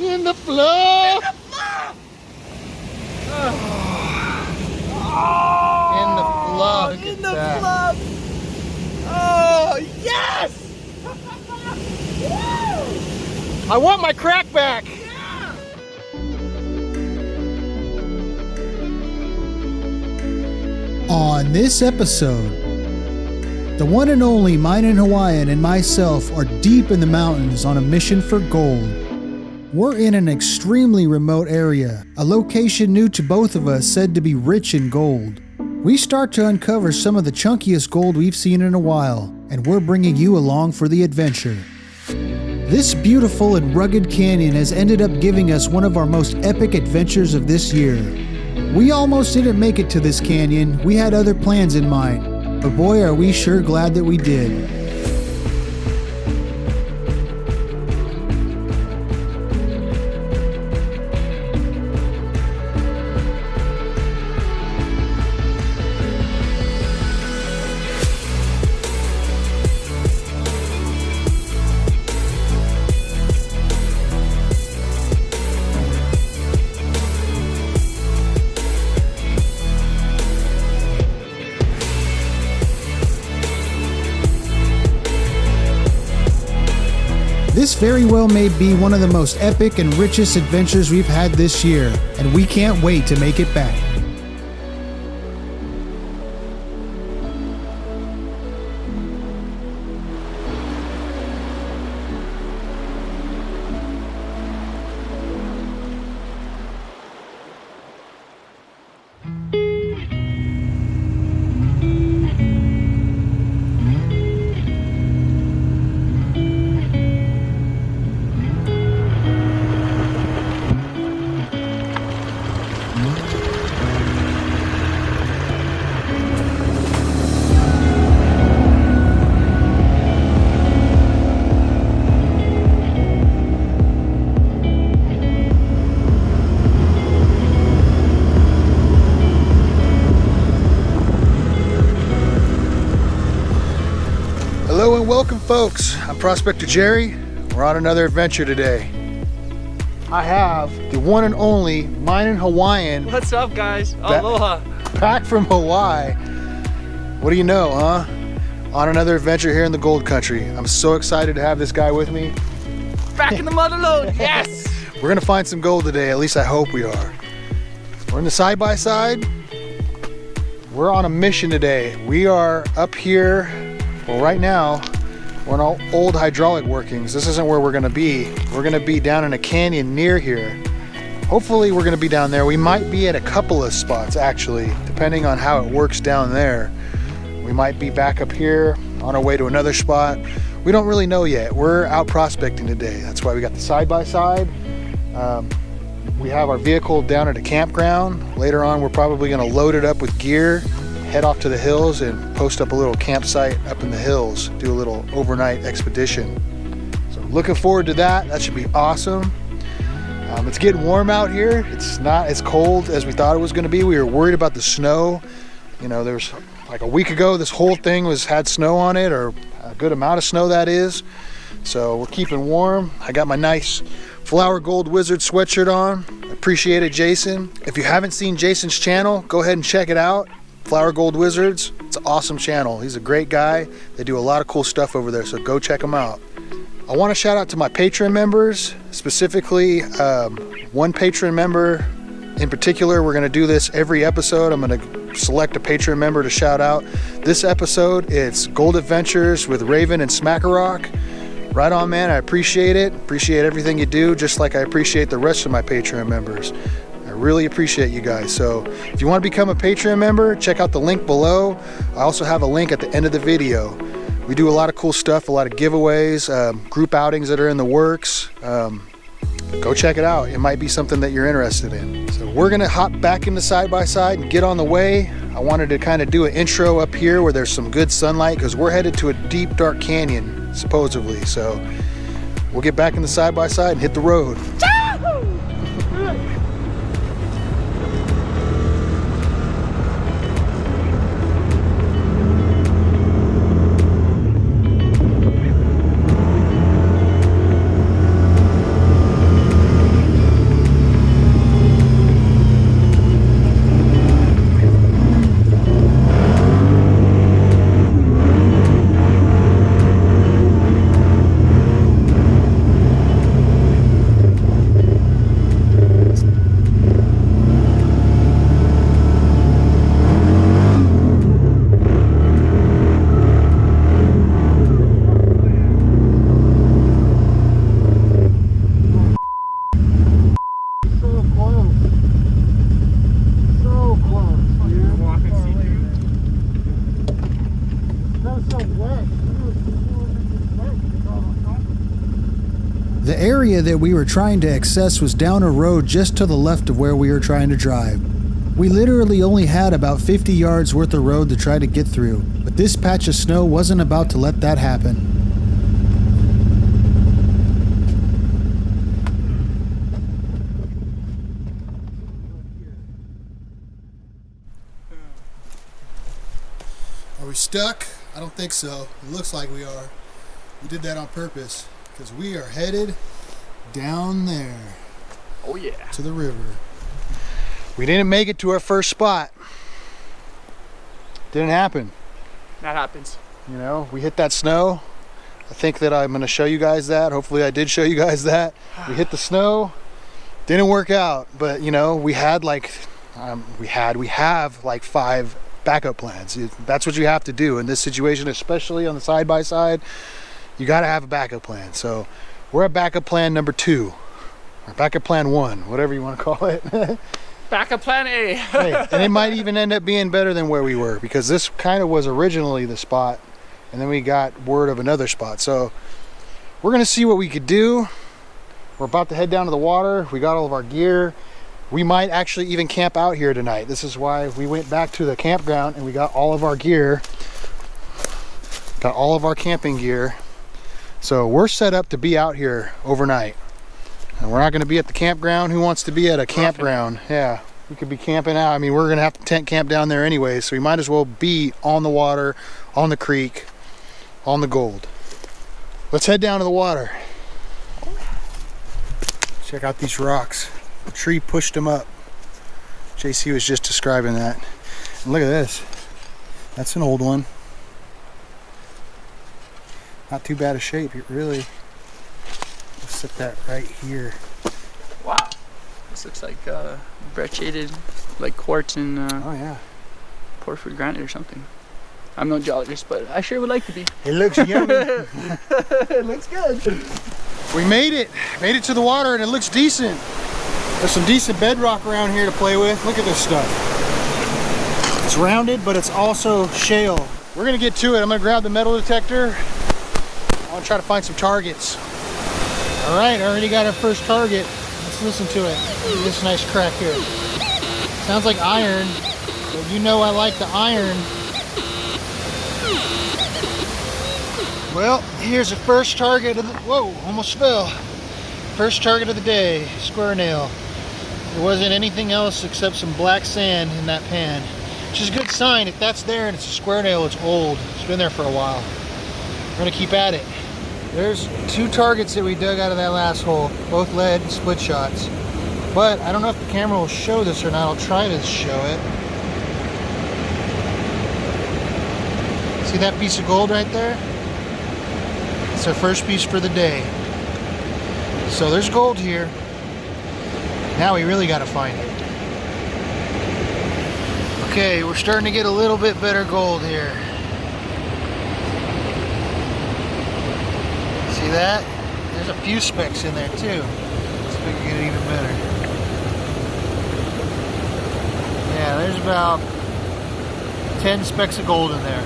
In the flow! In the flow! In the flow! Oh, yes! I want my crack back! Yeah! On this episode, the one and only Minin Hawaiian and myself are deep in the mountains on a mission for gold. We're in an extremely remote area, a location new to both of us said to be rich in gold. We start to uncover some of the chunkiest gold we've seen in a while, and we're bringing you along for the adventure. This beautiful and rugged canyon has ended up giving us one of our most epic adventures of this year. We almost didn't make it to this canyon, we had other plans in mind, but boy are we sure glad that we did. This very well may be one of the most epic and richest adventures we've had this year, and we can't wait to make it back. Hello and welcome, folks. I'm Prospector Jerry. We're on another adventure today. I have the one and only Minin Hawaiian What's up, guys? Aloha. back from Hawaii. What do you know, huh? On another adventure here in the gold country. I'm so excited to have this guy with me. Back in the mother lode. Yes. We're gonna find some gold today, at least I hope we are. We're in the side-by-side. We're on a mission today. We are up here. Well, right now, we're in all old hydraulic workings. This isn't where we're gonna be. We're gonna be down in a canyon near here. Hopefully we're gonna be down there. We might be at a couple of spots actually, depending on how it works down there. We might be back up here on our way to another spot. We don't really know yet. We're out prospecting today. That's why we got the side-by-side. We have our vehicle down at a campground. Later on, we're probably gonna load it up with gear, head off to the hills and post up a little campsite up in the hills, do a little overnight expedition. So looking forward to that. That should be awesome. It's getting warm out here. It's not as cold as we thought it was gonna be. We were worried about the snow. You know, there's like a week ago, this whole thing had snow on it, or a good amount of snow that is. So we're keeping warm. I got my nice Flower Gold Wizard sweatshirt on. Appreciate it, Jason. If you haven't seen Jason's channel, go ahead and check it out. Flower Gold Wizards. It's an awesome channel. He's a great guy. They do a lot of cool stuff over there, so go check them out. I want to shout out to my Patreon members, specifically one Patreon member in particular. We're going to do this every episode. I'm going to select a Patreon member to shout out. This episode, it's Gold Adventures with Raven and Smackarock. Right on, man. I appreciate it. Appreciate everything you do, just like I appreciate the rest of my Patreon members. I really appreciate you guys. So if you want to become a Patreon member, check out the link below. I also have a link at the end of the video. We do a lot of cool stuff, a lot of giveaways, group outings that are in the works. Go check it out. It might be something that you're interested in. So we're gonna hop back into side-by-side and get on the way. I wanted to kind of do an intro up here where there's some good sunlight, because we're headed to a deep, dark canyon, supposedly. So we'll get back in the side-by-side and hit the road. area that we were trying to access was down a road just to the left of where we were trying to drive. We literally only had about 50 yards worth of road to try to get through, but this patch of snow wasn't about to let that happen. Are we stuck? I don't think so. It looks like we are. We did that on purpose because we are headed down there. Oh yeah. To the river. We didn't make it to our first spot. Didn't happen. That happens. You know, we hit that snow. I think that I'm going to show you guys that. Hopefully I did show you guys that. We hit the snow. Didn't work out, but you know, we had like we have like 5 backup plans. That's what you have to do in this situation, especially on the side-by-side. You got to have a backup plan. So we're at backup plan number 2, or backup plan 1, whatever you want to call it. Backup plan A. Hey, and it might even end up being better than where we were, because this kind of was originally the spot, and then we got word of another spot. So we're gonna see what we could do. We're about to head down to the water. We got all of our gear. We might actually even camp out here tonight. This is why we went back to the campground and we got all of our gear. Got all of our camping gear. So we're set up to be out here overnight. And we're not going to be at the campground. Who wants to be at a campground? Yeah, we could be camping out. I mean, we're going to have to tent camp down there anyway, so we might as well be on the water, on the creek, on the gold. Let's head down to the water. Check out these rocks. The tree pushed them up. JC was just describing that. And look at this. That's an old one. Not too bad a shape, it really. Let's set that right here. Wow. This looks like brecciated, like quartz and Oh yeah. porphyry granite or something. I'm no geologist, but I sure would like to be. It looks yummy. It looks good. We made it to the water, and it looks decent. There's some decent bedrock around here to play with. Look at this stuff. It's rounded, but it's also shale. We're gonna get to it. I'm gonna grab the metal detector. I want to try to find some targets. All right, already got our first target. Let's listen to it. This nice crack here. Sounds like iron, but you know I like the iron. Well, here's the first target of the, whoa, almost fell. First target of the day, square nail. There wasn't anything else except some black sand in that pan, which is a good sign. If that's there and it's a square nail, it's old. It's been there for a while. We're gonna keep at it. There's 2 targets that we dug out of that last hole, both lead split shots. But I don't know if the camera will show this or not. I'll try to show it. See that piece of gold right there? It's our first piece for the day. So there's gold here. Now we really gotta find it. Okay, we're starting to get a little bit better gold here. See that? There's a few specks in there too. Let's see if we can get it even better. Yeah, there's about 10 specks of gold in there.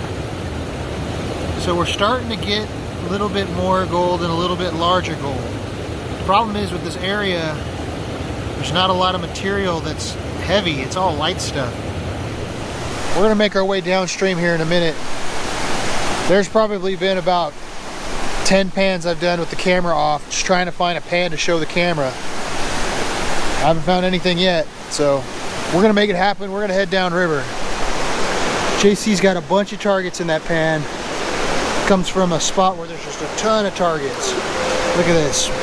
So we're starting to get a little bit more gold and a little bit larger gold. The problem is with this area, there's not a lot of material that's heavy. It's all light stuff. We're gonna make our way downstream here in a minute. There's probably been about 10 pans I've done with the camera off, just trying to find a pan to show the camera. I haven't found anything yet, so we're gonna make it happen. We're gonna head downriver. JC's got a bunch of targets in that pan. Comes from a spot where there's just a ton of targets. Look at this. Look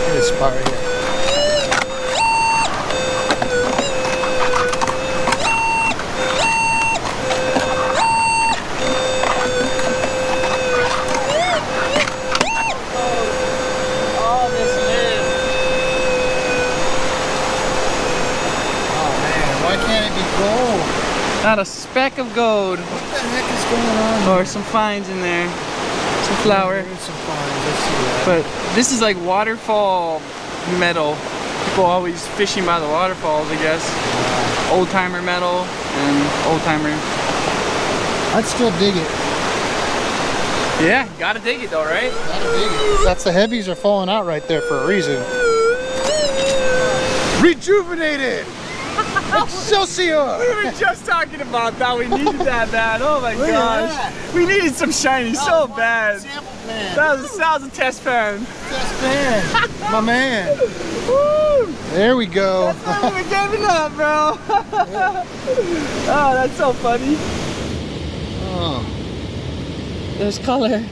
at this spot right here. Not a speck of gold. What the heck is going on? Or some fines in there. Some flour. There's some fines. Let's see that. But this is like waterfall metal. People always fishing by the waterfalls, I guess. Old timer metal and old timer. I'd still dig it. Yeah, gotta dig it though, right? Gotta dig it. That's the heavies are falling out right there for a reason. Rejuvenated! Excelsior! We were just talking about that. We needed that bad. Oh my gosh. We needed some shiny so bad. Sample pan. That was a test pan. Test pan. My man. Woo! There we go. That's why we were giving up, bro. Oh, that's so funny. Oh. There's color.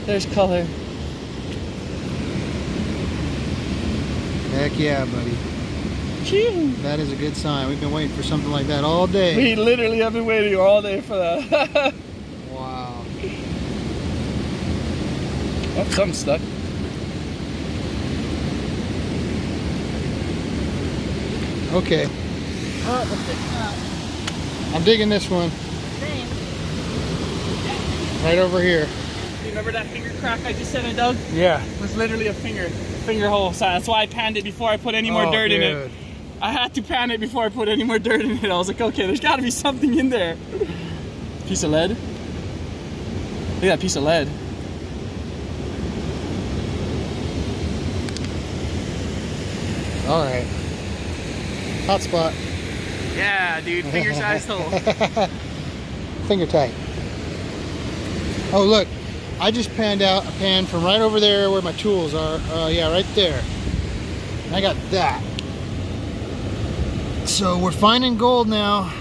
There's color. Heck yeah, buddy. Phew. That is a good sign. We've been waiting for something like that all day. We literally have been waiting all day for that. Wow. Oh, something's stuck. Okay. I'm digging this one. Right over here. You remember that finger crack I just said I dug? Yeah. It was literally a finger hole. So that's why I panned it before I put any more dirt in it. I had to pan it before I put any more dirt in it. I was like, okay, there's got to be something in there. Piece of lead. Look at that piece of lead. All right. Hot spot. Yeah, dude, finger sized hole. Finger tight. Oh, look. I just panned out a pan from right over there where my tools are. Yeah, right there. And I got that. So we're finding gold now.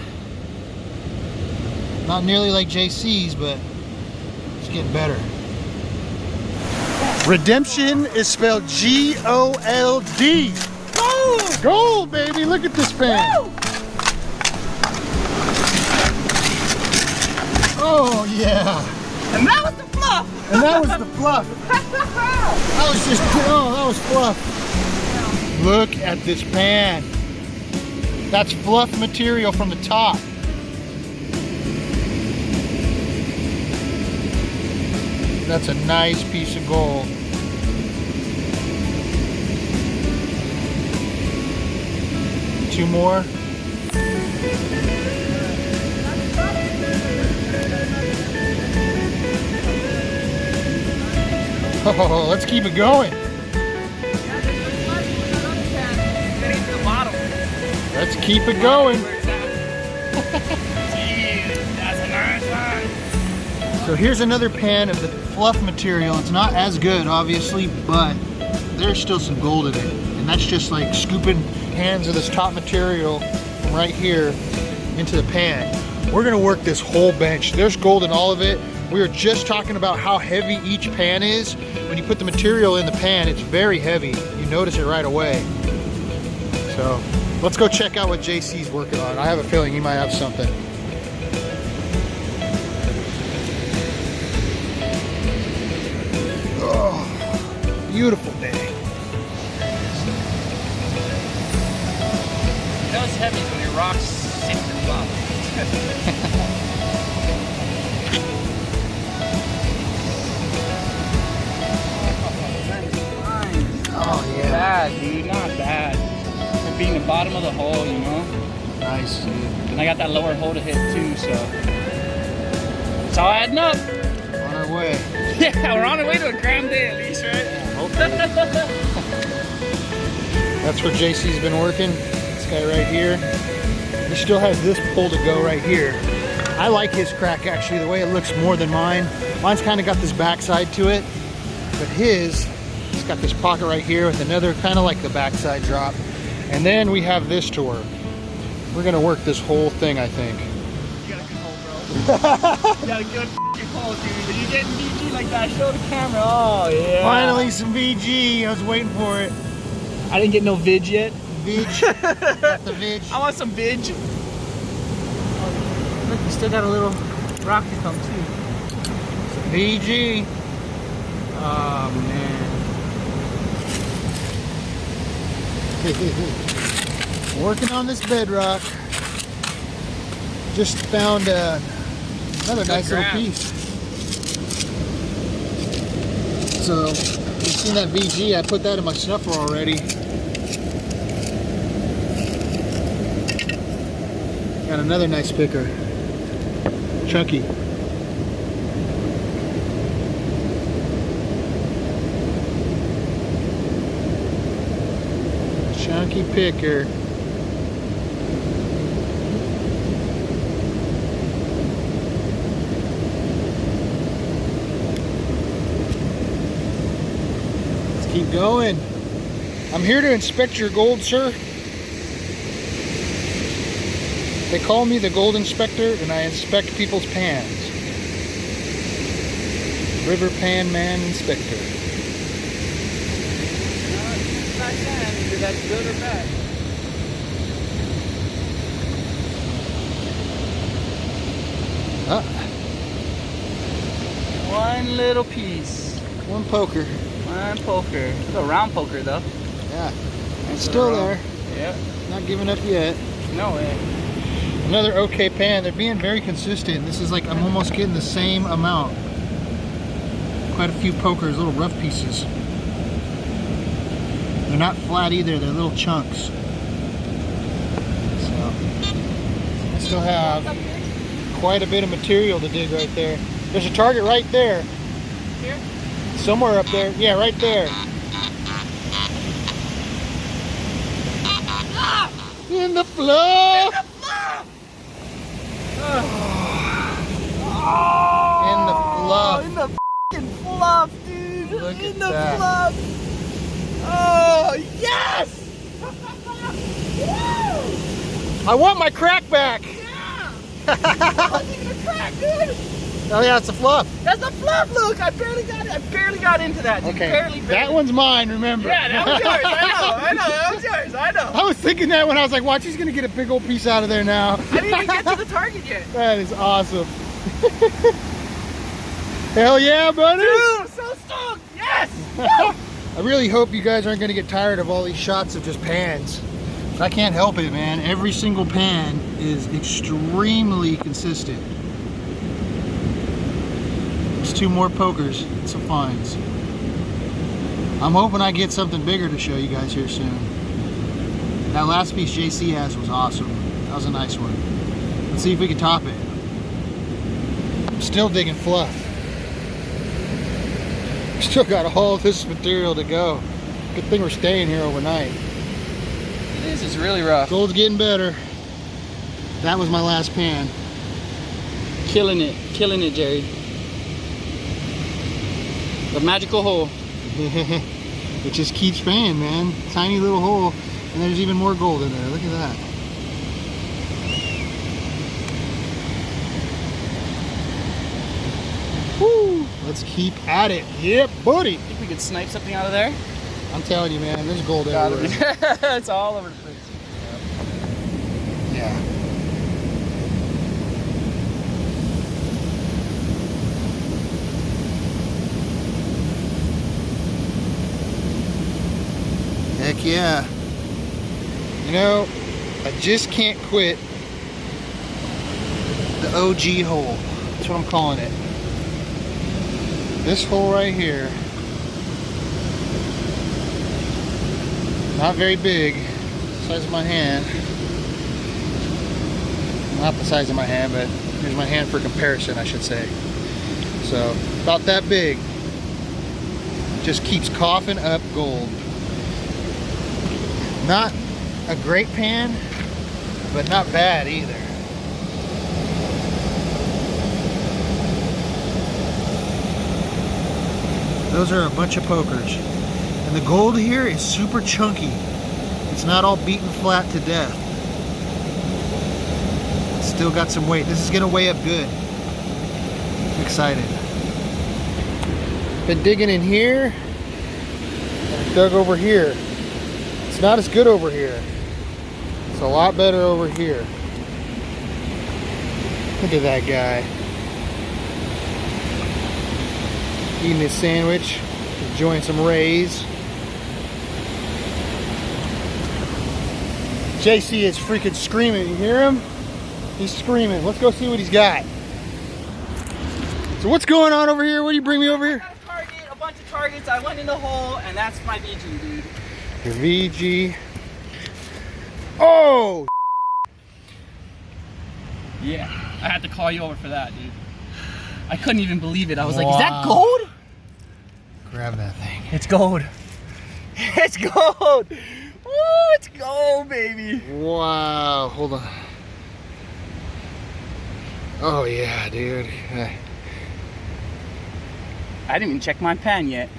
Not nearly like JC's, but it's getting better. Redemption is spelled G-O-L-D. Gold! Gold, baby! Look at this pan. Woo! Oh, yeah. And that was the fluff! And that was the fluff. That was just, oh, that was fluff. Look at this pan. That's fluff material from the top. That's a nice piece of gold. Two more. Oh, let's keep it going. Let's keep it going. So here's another pan of the fluff material. It's not as good, obviously, but there's still some gold in it. And that's just like scooping hands of this top material from right here into the pan. We're gonna work this whole bench. There's gold in all of it. We were just talking about how heavy each pan is. When you put the material in the pan, it's very heavy. You notice it right away. So let's go check out what JC's working on. I have a feeling he might have something. Oh, beautiful day. You know it's heavy when your rocks sit in the bottom. Oh yeah. Bad, dude, not bad. For being the bottom of the hole, you know? Nice, dude. And I got that lower hole to hit too, so. It's all adding up. On our way. Yeah, we're on our way to a grand day at least, right? That's where JC's been working. This guy right here. He still has this pull to go right here. I like his crack actually, the way it looks more than mine. Mine's kind of got this backside to it, but his, it's got this pocket right here with another kind of like the backside drop. And then we have this to work. We're gonna work this whole thing, I think. You got a good hole, bro. You got a good hole, dude. When you get VG like that, show the camera. Oh, yeah. Finally some VG, I was waiting for it. I didn't get no vid yet. Vig, got the Vig. I want some vid. Look, you still got a little rock to come too. VG. Oh man. Working on this bedrock. Just found another nice little piece. So, you've seen that VG, I put that in my snuffer already. Got another nice picker. Chunky. Chunky picker. Let's keep going. I'm here to inspect your gold, sir. They call me the gold inspector, and I inspect people's pans. River pan man inspector. Not saying either that's good or bad. One little piece. One poker. One poker. It's a round poker though. Yeah. It's still there. Yep. Not giving up yet. No way. Another okay pan. They're being very consistent. This is like, I'm almost getting the same amount. Quite a few pokers, little rough pieces. They're not flat either, they're little chunks. So, I still have quite a bit of material to dig right there. There's a target right there. Here? Somewhere up there. Yeah, right there. In the fluff! In the fluff. In the f***ing fluff, dude. Look in at the that. fluff. Oh, yes! I want my crack back! Yeah! That wasn't even a crack, dude! Oh yeah, it's a fluff. That's a fluff, look! I barely got it. I barely got into that, dude. Okay, Barely. that one's mine, remember? Yeah, that was yours. I know, that was yours. I know. I was thinking that when I was like, watch, he's gonna get a big old piece out of there now. I didn't even get to the target yet. That is awesome. Hell yeah, buddy! Dude, I'm so stoked! Yes! I really hope you guys aren't gonna get tired of all these shots of just pans. I can't help it, man. Every single pan is extremely consistent. There's 2 more pokers and some fines. I'm hoping I get something bigger to show you guys here soon. That last piece JC has was awesome. That was a nice one. Let's see if we can top it. I'm still digging fluff. Still got all this material to go. Good thing we're staying here overnight. This is really rough. Gold's getting better. That was my last pan. Killing it, Jerry. The magical hole. It just keeps paying, man. Tiny little hole, and there's even more gold in there. Look at that. Woo! Let's keep at it. Yep, buddy. Think we could snipe something out of there? I'm telling you, man, there's gold everywhere. It's all over the place. Yeah. Heck yeah. You know, I just can't quit the OG hole. That's what I'm calling it. This hole right here. Not very big. Size of my hand. Not the size of my hand, but here's my hand for comparison, I should say. So, about that big. Just keeps coughing up gold. Not a great pan, but not bad either. Those are a bunch of pokers. And the gold here is super chunky. It's not all beaten flat to death. It's still got some weight. This is gonna weigh up good. I'm excited. Been digging in here. And dug over here. It's not as good over here. It's a lot better over here. Look at that guy. Eating his sandwich, enjoying some rays. JC is freaking screaming. You hear him? He's screaming. Let's go see what he's got. So what's going on over here? What do you bring me over here? I got a target, a bunch of targets. I went in the hole, and that's my VG, dude. Your VG. Oh! Yeah, I had to call you over for that, dude. I couldn't even believe it. I was like, is that gold? Grab that thing. It's gold. It's gold. Woo! Let's go, baby. Wow, hold on. Oh yeah, dude. I didn't even check my pan yet.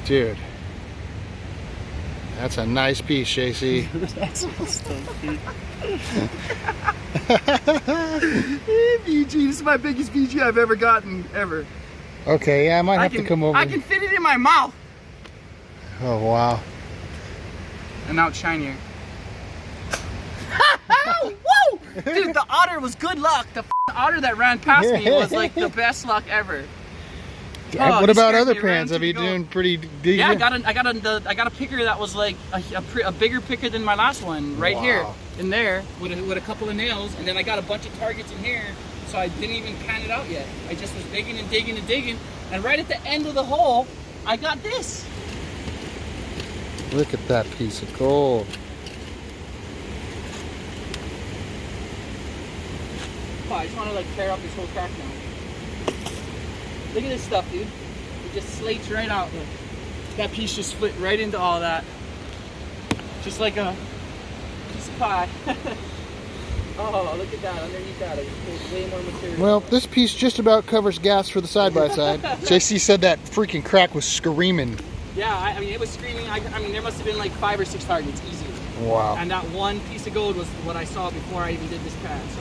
Dude. That's a nice piece, JC. BG, this is my biggest BG I've ever gotten, ever. Okay, yeah, I might have to come over. I can fit it in my mouth. Oh, wow. And now it's shinier. Woo! Dude, the otter was good luck. The otter that ran past me was like the best luck ever. What about other pans? Have you doing pretty decent? Yeah, I got a picker that was like a bigger picker than my last one right here in there with a couple of nails, and then I got a bunch of targets in here, so I didn't even pan it out yet. I just was digging and digging and digging, and right at the end of the hole, I got this. Look at that piece of gold. Oh, I just want to like tear up this whole crack now. Look at this stuff, dude. It just slates right out. Look. That piece just split right into all that. Just like a piece of pie. Oh, look at that. Underneath that, I pulled way more material. Well, this piece just about covers gas for the side-by-side. JC said that freaking crack was screaming. Yeah, I mean, it was screaming. I mean, there must have been like 5 or 6 targets, easy. Wow. And that one piece of gold was what I saw before I even did this pan, so.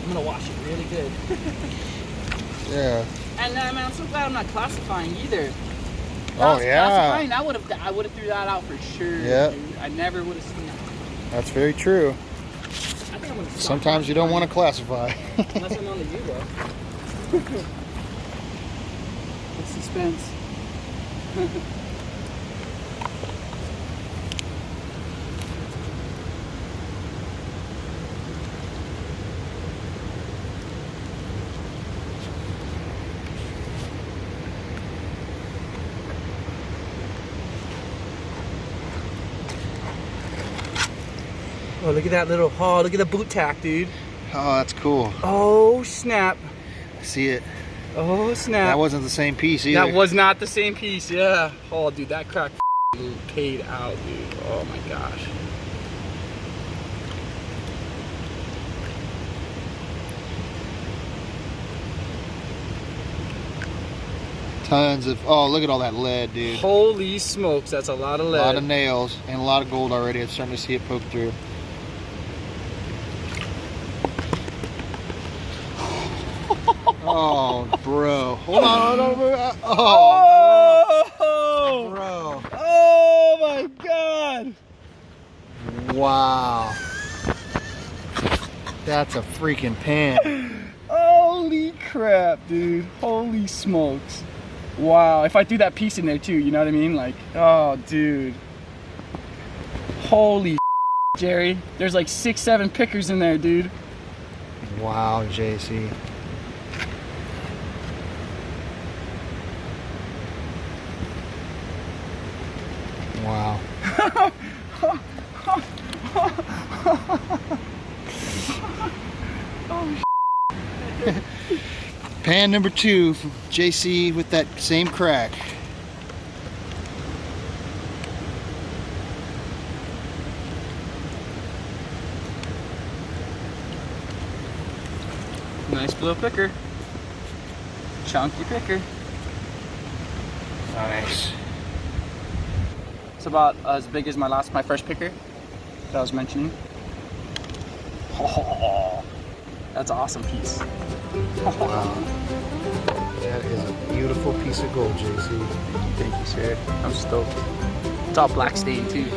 I'm gonna wash it really good. Yeah. And man, I'm so glad I'm not classifying either. Oh yeah. Classifying, I would have threw that out for sure. Yeah. Dude. I never would have seen that. That's very true. I think I'm gonna stop Sometimes you don't want to classify. Unless I'm on the U-boat. What's suspense? Oh, look at that little haul. Look at the boot tack, dude. Oh, that's cool. Oh, snap. I see it. Oh, snap. That wasn't the same piece either. That was not the same piece, yeah. Oh, dude, that crack paid out, dude. Oh, my gosh. Tons of, oh, look at all that lead, dude. Holy smokes, that's a lot of lead. A lot of nails and a lot of gold already. I'm starting to see it poke through. Oh, bro. Hold on. Oh, bro. Oh, my God. Wow. That's a freaking pan. Holy crap, dude. Holy smokes. Wow. If I threw that piece in there, too, you know what I mean? Like, oh, dude. Holy Jerry. There's like 6, 7 pickers in there, dude. Wow, JC. Wow. Pan number 2 from JC with that same crack. Nice blue picker. Chunky picker. Nice. It's about as big as my first picker that I was mentioning. Oh, that's an awesome piece. Wow. That is a beautiful piece of gold, JC. Thank you, sir. I'm stoked. It's all black stain too.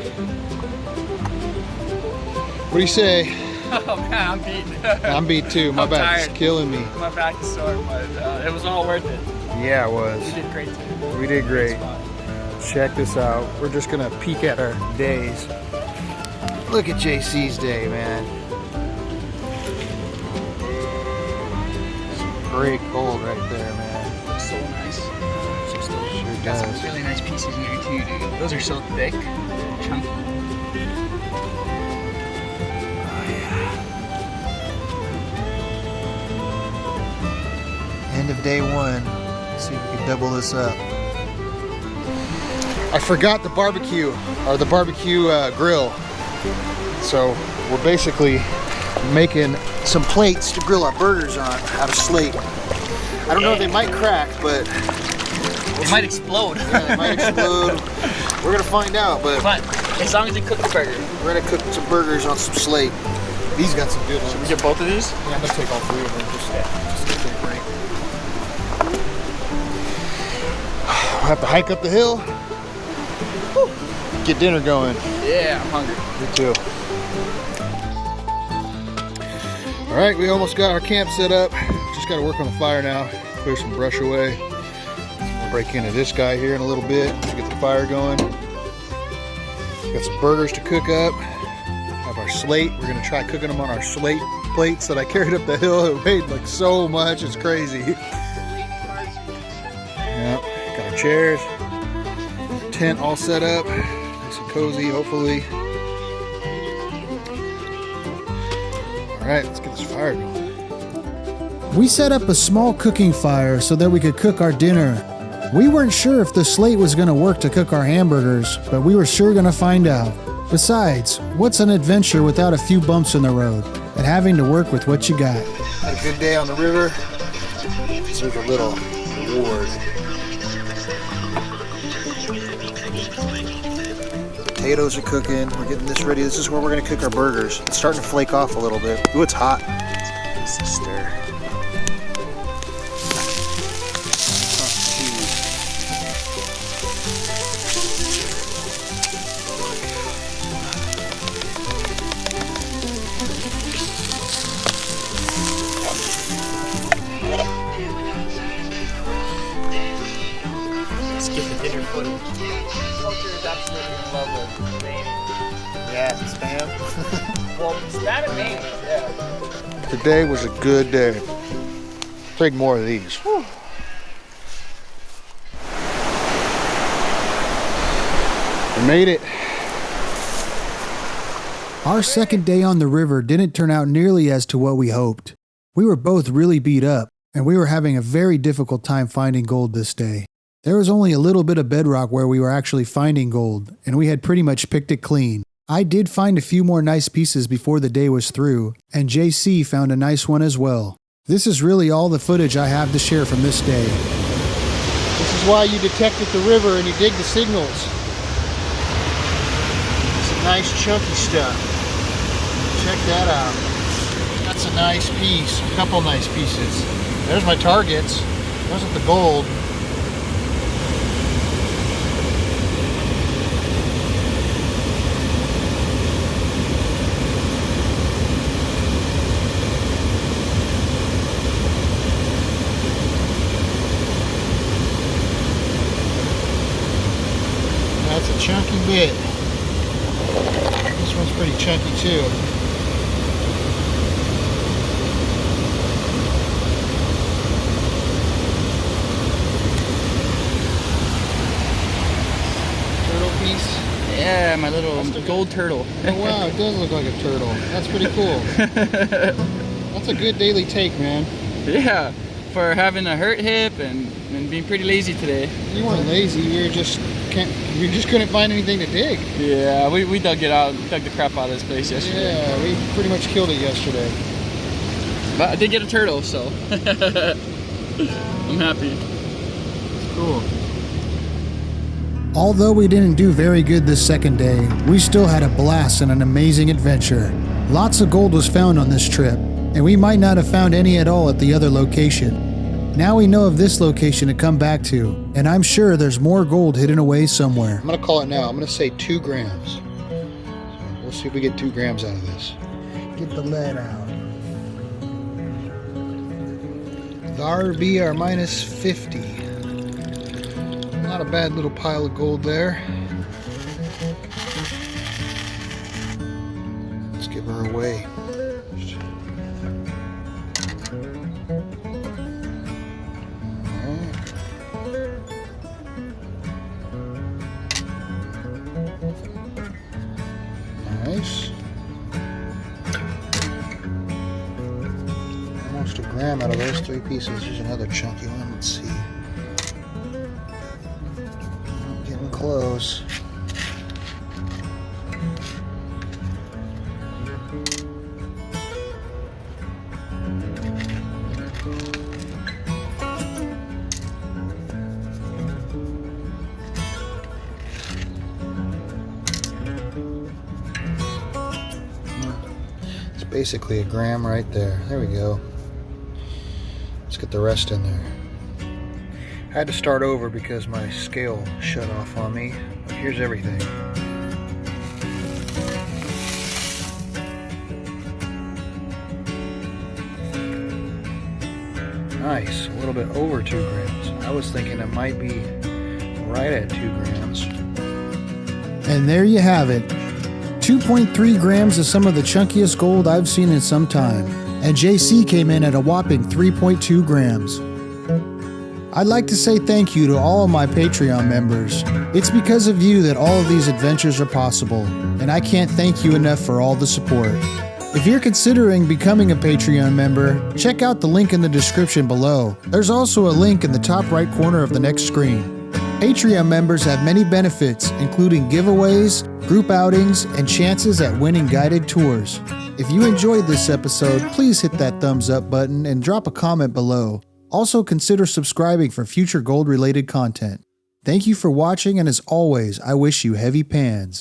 What do you say? Oh man, I'm beat. I'm beat too. My I'm back's tired. killing me. My back is sore, but it was all worth it. Yeah, it was. We did great too. We did great. Check this out. We're just gonna peek at our days. Look at JC's day, man. Some great gold right there, man. Looks so nice. Sure Got some does. really nice pieces in here too, dude. Those are so thick, chunky. Oh yeah. End of day 1. Let's see if we can double this up. I forgot the barbecue, or the barbecue grill. So we're basically making some plates to grill our burgers on out of slate. I don't know if they might crack, but It might explode. yeah, they might explode. We're gonna find out, but But as long as you cook the burger. we're gonna cook some burgers on some slate. These got some good ones. We get both of these? Yeah, I'm gonna take all three of them just to get their break. We'll have to hike up the hill. Whew. Get dinner going. Yeah, I'm hungry. Me too. All right, we almost got our camp set up. Just got to work on the fire now. Clear some brush away. We'll break into this guy here in a little bit to get the fire going. Got some burgers to cook up. Have our slate. We're gonna try cooking them on our slate plates that I carried up the hill. It weighed like so much. It's crazy. Yeah, got our chairs. Tent all set up. Nice and cozy, hopefully. All right, let's get this fire going. We set up a small cooking fire so that we could cook our dinner. We weren't sure if the slate was going to work to cook our hamburgers, but we were sure going to find out. Besides, what's an adventure without a few bumps in the road and having to work with what you got? Had a good day on the river. Here's a little reward. Potatoes are cooking. We're getting this ready. This is where we're gonna cook our burgers. It's starting to flake off a little bit. Ooh, it's hot. Let's just stir. Let's get the dinner footage. Culture is absolutely in love with mayonnaise. Yeah, spam. Well, spam and mayonnaise, yeah. Today was a good day. Take more of these. Whew. We made it. Our second day on the river didn't turn out nearly as to what we hoped. We were both really beat up, and we were having a very difficult time finding gold this day. There was only a little bit of bedrock where we were actually finding gold, and we had pretty much picked it clean. I did find a few more nice pieces before the day was through, and JC found a nice one as well. This is really all the footage I have to share from this day. This is why you detected the river and you dig the signals. Some nice chunky stuff. Check that out. That's a nice piece. A couple nice pieces. There's my targets. Wasn't the gold. That's a chunky bit. This one's pretty chunky too. Turtle piece. Yeah, my little gold turtle. Oh wow, it does look like a turtle. That's pretty cool. That's a good daily take, man. Yeah, for having a hurt hip and being pretty lazy today. You weren't lazy. You just couldn't find anything to dig. Yeah, we dug the crap out of this place yesterday. Yeah, we pretty much killed it yesterday. But I did get a turtle, so I'm happy. Cool. Although we didn't do very good this second day, we still had a blast and an amazing adventure. Lots of gold was found on this trip, and we might not have found any at all at the other location. Now we know of this location to come back to, and I'm sure there's more gold hidden away somewhere. I'm gonna call it now. I'm gonna say 2 grams. So we'll see if we get 2 grams out of this. Get the lead out. There be our minus 50. Not a bad little pile of gold there. Let's give her away. Nice. Almost a gram out of those 3 pieces. Here's another chunky one. Let's see. Getting close. It's basically a gram right there. There we go. Let's get the rest in there. I had to start over because my scale shut off on me, but here's everything. Nice, a little bit over 2 grams. I was thinking it might be right at 2 grams. And there you have it. 2.3 grams is some of the chunkiest gold I've seen in some time. And JC came in at a whopping 3.2 grams. I'd like to say thank you to all of my Patreon members. It's because of you that all of these adventures are possible, and I can't thank you enough for all the support. If you're considering becoming a Patreon member, check out the link in the description below. There's also a link in the top right corner of the next screen. Patreon members have many benefits, including giveaways, group outings, and chances at winning guided tours. If you enjoyed this episode, please hit that thumbs up button and drop a comment below. Also consider subscribing for future gold-related content. Thank you for watching, and as always, I wish you heavy pans.